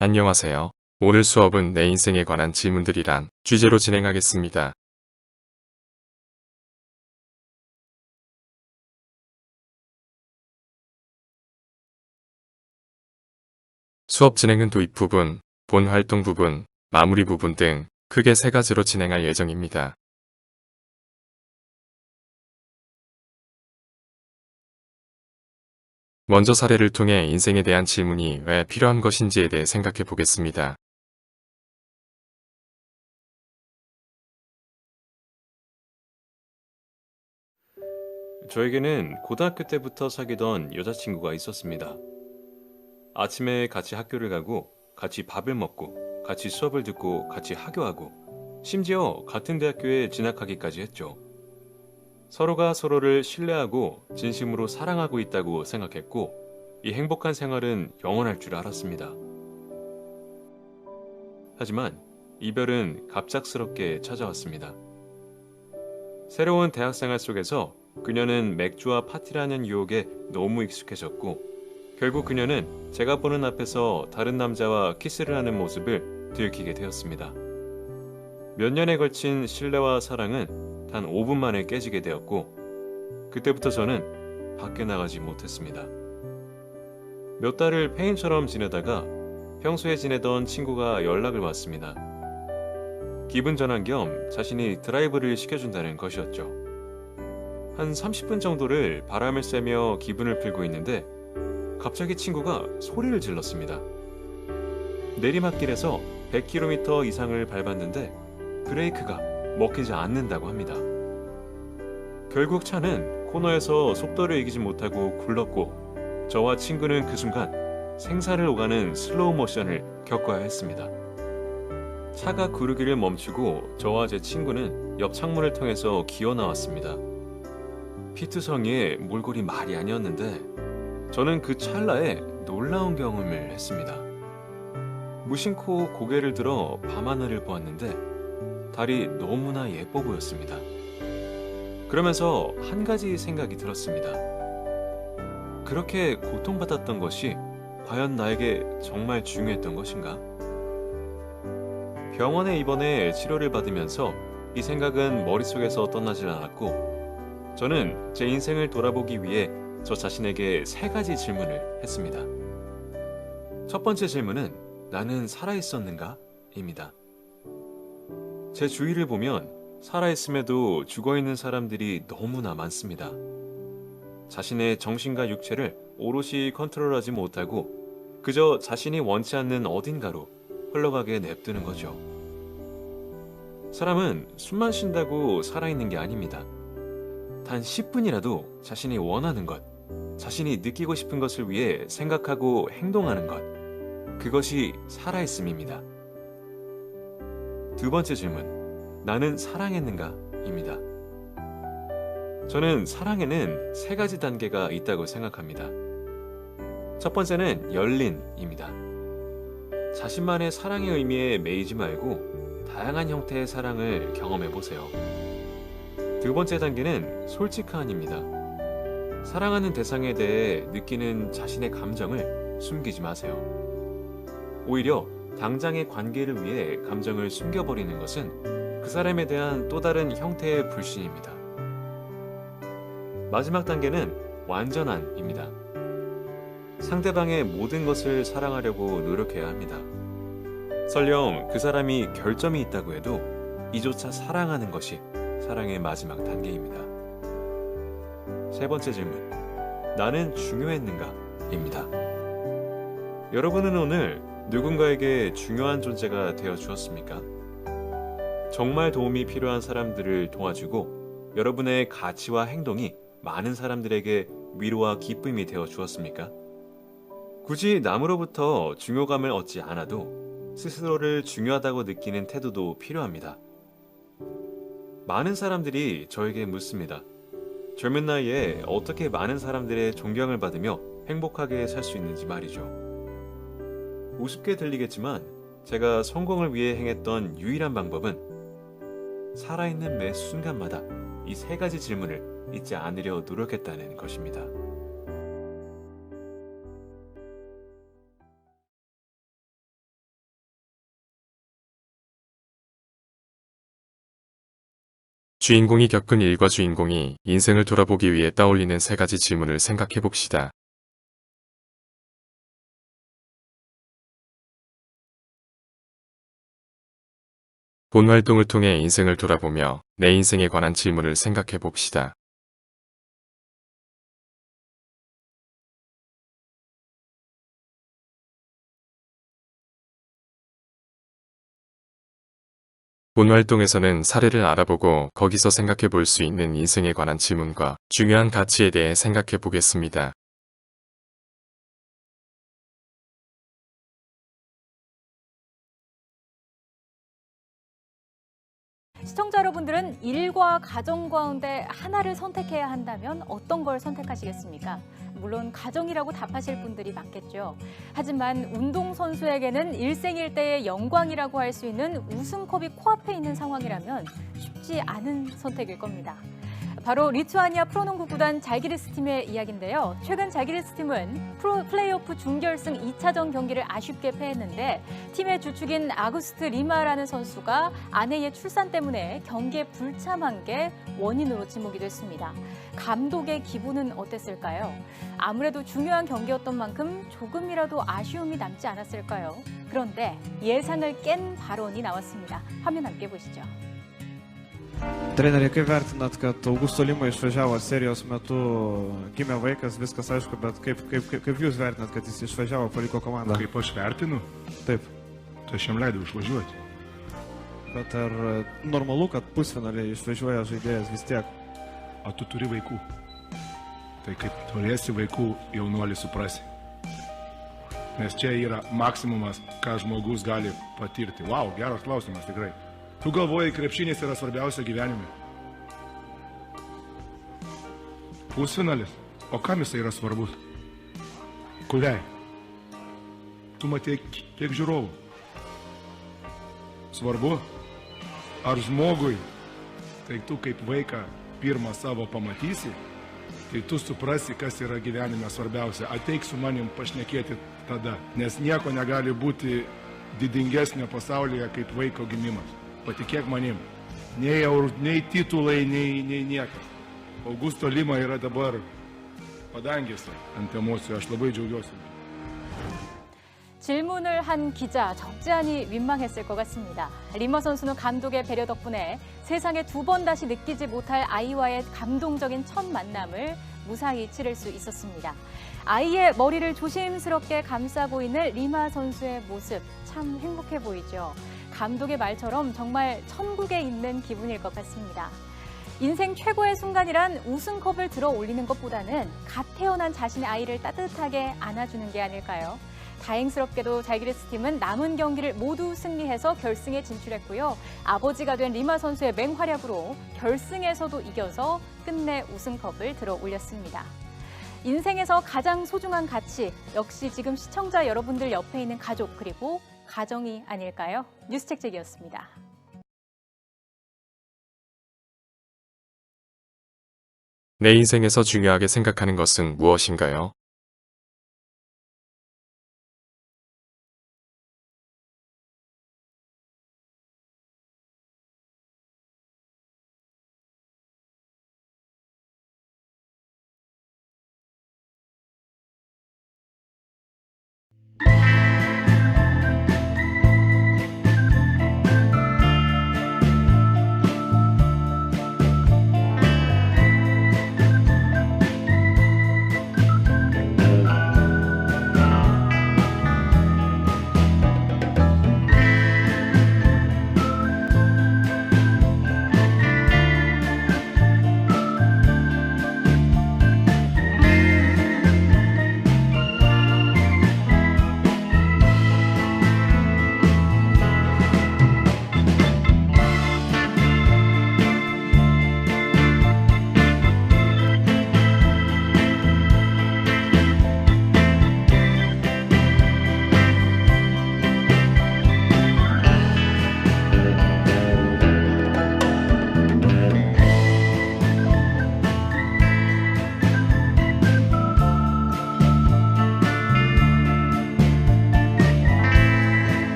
안녕하세요. 오늘 수업은 내 인생에 관한 질문들이란 주제로 진행하겠습니다. 수업 진행은 도입 부분, 본 활동 부분, 마무리 부분 등 크게 세 가지로 진행할 예정입니다. 먼저 사례를 통해 인생에 대한 질문이 왜 필요한 것인지에 대해 생각해 보겠습니다. 저에게는 고등학교 때부터 사귀던 여자친구가 있었습니다. 아침에 같이 학교를 가고, 같이 밥을 먹고, 같이 수업을 듣고, 같이 하교하고, 심지어 같은 대학교에 진학하기까지 했죠. 서로가 서로를 신뢰하고 진심으로 사랑하고 있다고 생각했고, 이 행복한 생활은 영원할 줄 알았습니다. 하지만 이별은 갑작스럽게 찾아왔습니다. 새로운 대학생활 속에서 그녀는 맥주와 파티라는 유혹에 너무 익숙해졌고, 결국 그녀는 제가 보는 앞에서 다른 남자와 키스를 하는 모습을 들키게 되었습니다. 몇 년에 걸친 신뢰와 사랑은 단 5분 만에 깨지게 되었고, 그때부터 저는 밖에 나가지 못했습니다. 몇 달을 페인처럼 지내다가 평소에 지내던 친구가 연락을 왔습니다. 기분 전환 겸 자신이 드라이브를 시켜준다는 것이었죠. 한 30분 정도를 바람을 쐬며 기분을 풀고 있는데 갑자기 친구가 소리를 질렀습니다. 내리막길에서 100km 이상을 밟았는데 브레이크가 먹히지 않는다고 합니다. 결국 차는 코너에서 속도를 이기지 못하고 굴렀고, 저와 친구는 그 순간 생사를 오가는 슬로우 모션을 겪어야 했습니다. 차가 구르기를 멈추고 저와 제 친구는 옆 창문을 통해서 기어 나왔습니다. 피투성이의 몰골이 말이 아니었는데 저는 그 찰나에 놀라운 경험을 했습니다. 무심코 고개를 들어 밤하늘을 보았는데 달이 너무나 예뻐 보였습니다. 그러면서 한 가지 생각이 들었습니다. 그렇게 고통받았던 것이 과연 나에게 정말 중요했던 것인가? 병원에 입원해 치료를 받으면서 이 생각은 머릿속에서 떠나질 않았고, 저는 제 인생을 돌아보기 위해 저 자신에게 세 가지 질문을 했습니다. 첫 번째 질문은 나는 살아있었는가? 입니다. 제 주위를 보면 살아있음에도 죽어있는 사람들이 너무나 많습니다. 자신의 정신과 육체를 오롯이 컨트롤하지 못하고 그저 자신이 원치 않는 어딘가로 흘러가게 냅두는 거죠. 사람은 숨만 쉰다고 살아있는 게 아닙니다. 단 10분이라도 자신이 원하는 것, 자신이 느끼고 싶은 것을 위해 생각하고 행동하는 것, 그것이 살아있음입니다. 두 번째 질문, 나는 사랑했는가? 입니다. 저는 사랑에는 세 가지 단계가 있다고 생각합니다. 첫 번째는 열린입니다. 자신만의 사랑의 의미에 매이지 말고 다양한 형태의 사랑을 경험해 보세요. 두 번째 단계는 솔직한입니다. 사랑하는 대상에 대해 느끼는 자신의 감정을 숨기지 마세요. 오히려 당장의 관계를 위해 감정을 숨겨버리는 것은 그 사람에 대한 또 다른 형태의 불신입니다. 마지막 단계는 완전한입니다. 상대방의 모든 것을 사랑하려고 노력해야 합니다. 설령 그 사람이 결점이 있다고 해도 이조차 사랑하는 것이 사랑의 마지막 단계입니다. 세 번째 질문, 나는 중요했는가? 입니다. 여러분은 오늘 누군가에게 중요한 존재가 되어 주었습니까? 정말 도움이 필요한 사람들을 도와주고 여러분의 가치와 행동이 많은 사람들에게 위로와 기쁨이 되어 주었습니까? 굳이 남으로부터 중요감을 얻지 않아도 스스로를 중요하다고 느끼는 태도도 필요합니다. 많은 사람들이 저에게 묻습니다. 젊은 나이에 어떻게 많은 사람들의 존경을 받으며 행복하게 살 수 있는지 말이죠. 우습게 들리겠지만 제가 성공을 위해 행했던 유일한 방법은 살아있는 매 순간마다 이 세 가지 질문을 잊지 않으려 노력했다는 것입니다. 주인공이 겪은 일과 주인공이 인생을 돌아보기 위해 떠올리는 세 가지 질문을 생각해 봅시다. 본 활동을 통해 인생을 돌아보며 내 인생에 관한 질문을 생각해 봅시다. 본 활동에서는 사례를 알아보고 거기서 생각해 볼 수 있는 인생에 관한 질문과 중요한 가치에 대해 생각해 보겠습니다. 시청자 여러분들은 일과 가정 가운데 하나를 선택해야 한다면 어떤 걸 선택하시겠습니까? 물론 가정이라고 답하실 분들이 많겠죠. 하지만 운동선수에게는 일생일대의 영광이라고 할 수 있는 우승컵이 코앞에 있는 상황이라면 쉽지 않은 선택일 겁니다. 바로 리투아니아 프로농구 구단 잘기리스 팀의 이야기인데요. 최근 잘기리스 팀은 플레이오프 준결승 2차전 경기를 아쉽게 패했는데 팀의 주축인 아구스트 리마라는 선수가 아내의 출산 때문에 경기에 불참한 게 원인으로 지목이 됐습니다. 감독의 기분은 어땠을까요? 아무래도 중요한 경기였던 만큼 조금이라도 아쉬움이 남지 않았을까요? 그런데 예상을 깬 발언이 나왔습니다. 화면 함께 보시죠. Treneri, kaip vertinat, kad Augusto Lima išvažiavo serijos metu, gimė vaikas, viskas aišku, bet kaip jūs vertinat, kad jis išvažiavo, paliko komandą? Kaip aš vertinu, Taip, tai aš jam leidau išvažiuoti. bet ar normalu, kad pusfinaliai išvažiuoja žaidėjas vis tiek? O tu turi vaikų. Tai kaip turėsi vaikų, jaunuolį suprasi. Nes čia yra maksimumas, ką žmogus gali patirti. Vau, geras klausimas tikrai. Tu galvoji, krepšinis yra svarbiausia gyvenime. Pusfinalis. O kam jisai yra svarbus? Kuriai? Tu matei kiek žiūrovų. Svarbu? Ar žmogui, tai tu kaip vaiką pirmą savo pamatysi, tai tu suprasi, kas yra gyvenime svarbiausia. Ateik su manim pašnekėti tada, nes nieko negali būti didingesnio pasaulyje kaip vaiko gimimas. Patikėk manim, nei titulai, nei niekas. Augusto Lima yra dabar padangėse ant emocijų, aš labai džiaugiuosi. 질문을 한 기자 적지 않이 민망했을 것 같습니다. 리마 선수는 감독의 배려 덕분에 세상에 두 번 다시 느끼지 못할 아이와의 감동적인 첫 만남을 무사히 치를 수 있었습니다. 아이의 머리를 조심스럽게 감싸고 있는 리마 선수의 모습 참 행복해 보이죠. 감독의 말처럼 정말 천국에 있는 기분일 것 같습니다. 인생 최고의 순간이란 우승컵을 들어 올리는 것보다는 갓 태어난 자신의 아이를 따뜻하게 안아주는 게 아닐까요? 다행스럽게도 잘기리스 팀은 남은 경기를 모두 승리해서 결승에 진출했고요. 아버지가 된 리마 선수의 맹활약으로 결승에서도 이겨서 끝내 우승컵을 들어 올렸습니다. 인생에서 가장 소중한 가치, 역시 지금 시청자 여러분들 옆에 있는 가족 그리고 가정이 아닐까요? 뉴스책책이었습니다. 내 인생에서 중요하게 생각하는 것은 무엇인가요?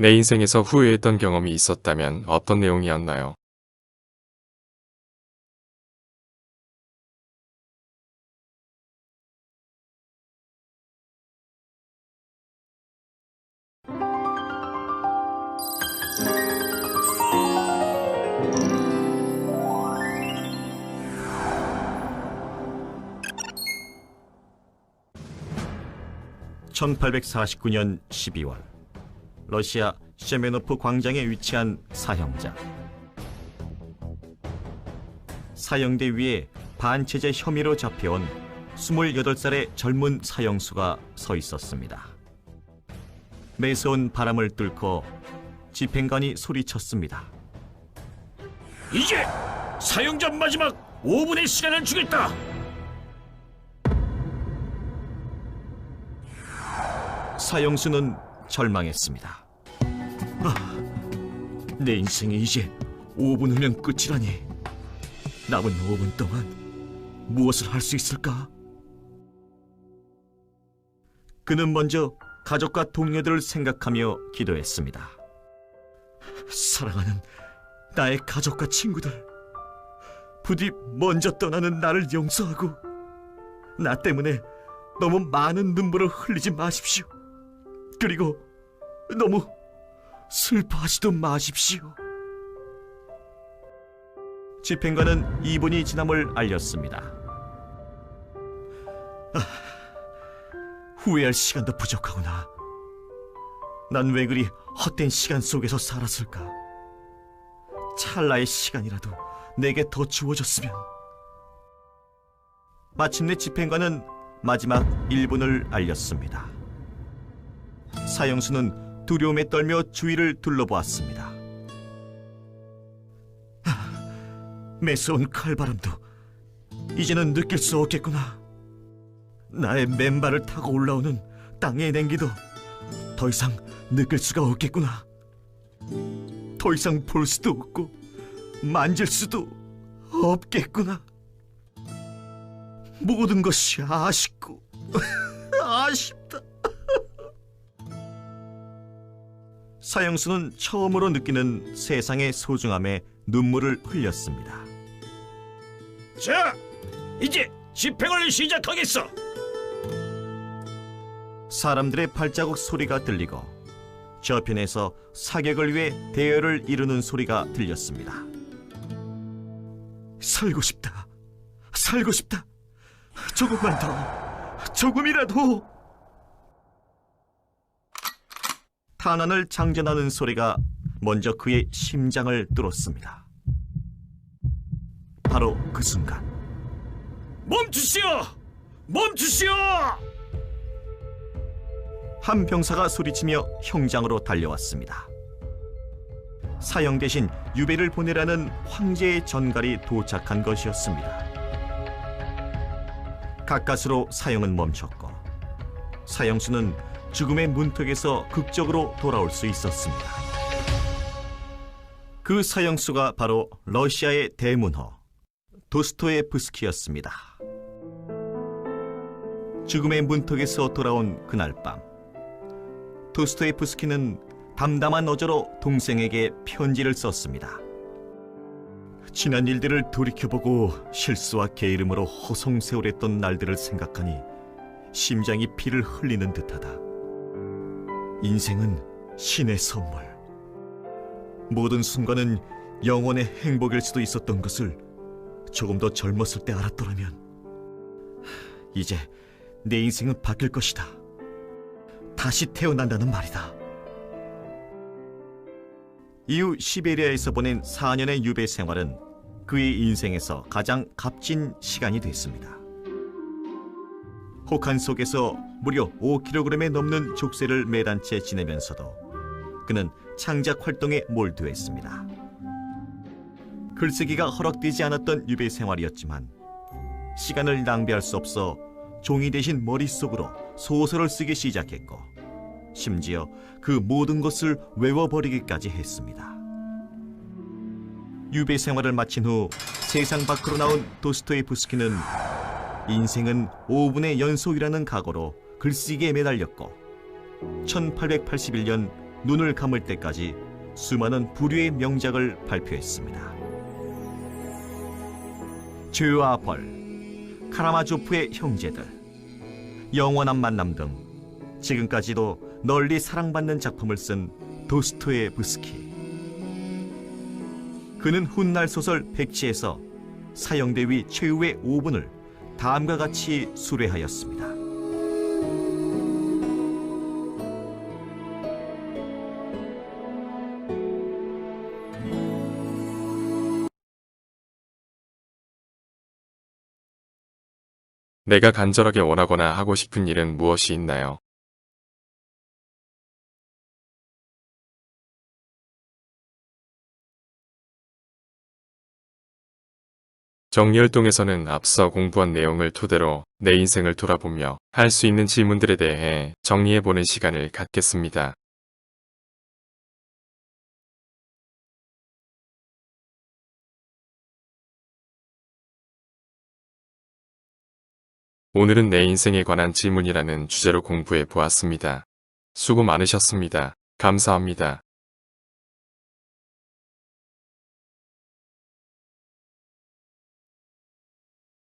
내 인생에서 후회했던 경험이 있었다면 어떤 내용이었나요? (1849년 12월) 러시아 셰메노프 광장에 위치한 사형장. 사형대 위에 반체제 혐의로 잡혀온 28살의 젊은 사형수가 서 있었습니다. 매서운 바람을 뚫고 집행관이 소리쳤습니다. 이제 사형전 마지막 5분의 시간을 주겠다. 사형수는 절망했습니다. 내 인생이 이제 5분 후면 끝이라니. 남은 5분 동안 무엇을 할 수 있을까? 그는 먼저 가족과 동료들을 생각하며 기도했습니다. 사랑하는 나의 가족과 친구들, 부디 먼저 떠나는 나를 용서하고 나 때문에 너무 많은 눈물을 흘리지 마십시오. 그리고 너무 슬퍼하지도 마십시오. 집행관은 2분이 지남을 알렸습니다. 후회할 시간도 부족하구나. 난 왜 그리 헛된 시간 속에서 살았을까? 찰나의 시간이라도 내게 더 주어졌으면. 마침내 집행관은 마지막 1분을 알렸습니다. 사형수는 두려움에 떨며 주위를 둘러보았습니다. 매서운 칼바람도 이제는 느낄 수 없겠구나. 나의 맨발을 타고 올라오는 땅의 냉기도 더 이상 느낄 수가 없겠구나. 더 이상 볼 수도 없고 만질 수도 없겠구나. 모든 것이 아쉽고 아쉽다. 사형수는 처음으로 느끼는 세상의 소중함에 눈물을 흘렸습니다. 자, 이제 집행을 시작하겠어. 사람들의 발자국 소리가 들리고 저편에서 사격을 위해 대열을 이루는 소리가 들렸습니다. 살고 싶다. 살고 싶다. 조금만 더. 조금이라도. 탄환을 장전하는 소리가 먼저 그의 심장을 뚫었습니다. 바로 그 순간 멈추시오! 멈추시오! 한 병사가 소리치며 형장으로 달려왔습니다. 사형 대신 유배를 보내라는 황제의 전갈이 도착한 것이었습니다. 가까스로 사형은 멈췄고 사형수는 죽음의 문턱에서 극적으로 돌아올 수 있었습니다. 그 사형수가 바로 러시아의 대문호 도스토예프스키였습니다. 죽음의 문턱에서 돌아온 그날 밤, 도스토예프스키는 담담한 어조로 동생에게 편지를 썼습니다. 지난 일들을 돌이켜보고 실수와 게으름으로 허송세월했던 날들을 생각하니 심장이 피를 흘리는 듯하다. 인생은 신의 선물. 모든 순간은 영원의 행복일 수도 있었던 것을 조금 더 젊었을 때 알았더라면 이제 내 인생은 바뀔 것이다. 다시 태어난다는 말이다. 이후 시베리아에서 보낸 4년의 유배 생활은 그의 인생에서 가장 값진 시간이 됐습니다. 혹한 속에서 무려 5kg에 넘는 족쇄를 매단 채 지내면서도 그는 창작 활동에 몰두했습니다. 글쓰기가 허락되지 않았던 유배 생활이었지만 시간을 낭비할 수 없어 종이 대신 머릿속으로 소설을 쓰기 시작했고 심지어 그 모든 것을 외워버리기까지 했습니다. 유배 생활을 마친 후 세상 밖으로 나온 도스토예프스키는 인생은 5분의 연속이라는 각오로 글쓰기에 매달렸고 1881년 눈을 감을 때까지 수많은 불후의 명작을 발표했습니다. 죄와 벌, 카라마조프의 형제들, 영원한 만남 등 지금까지도 널리 사랑받는 작품을 쓴 도스토예브스키. 그는 훗날 소설 백지에서 사형대위 최후의 5분을 다음과 같이 수레하였습니다. 내가 간절하게 원하거나 하고 싶은 일은 무엇이 있나요? 정리활동에서는 앞서 공부한 내용을 토대로 내 인생을 돌아보며 할 수 있는 질문들에 대해 정리해보는 시간을 갖겠습니다. 오늘은 내 인생에 관한 질문이라는 주제로 공부해 보았습니다. 수고 많으셨습니다. 감사합니다.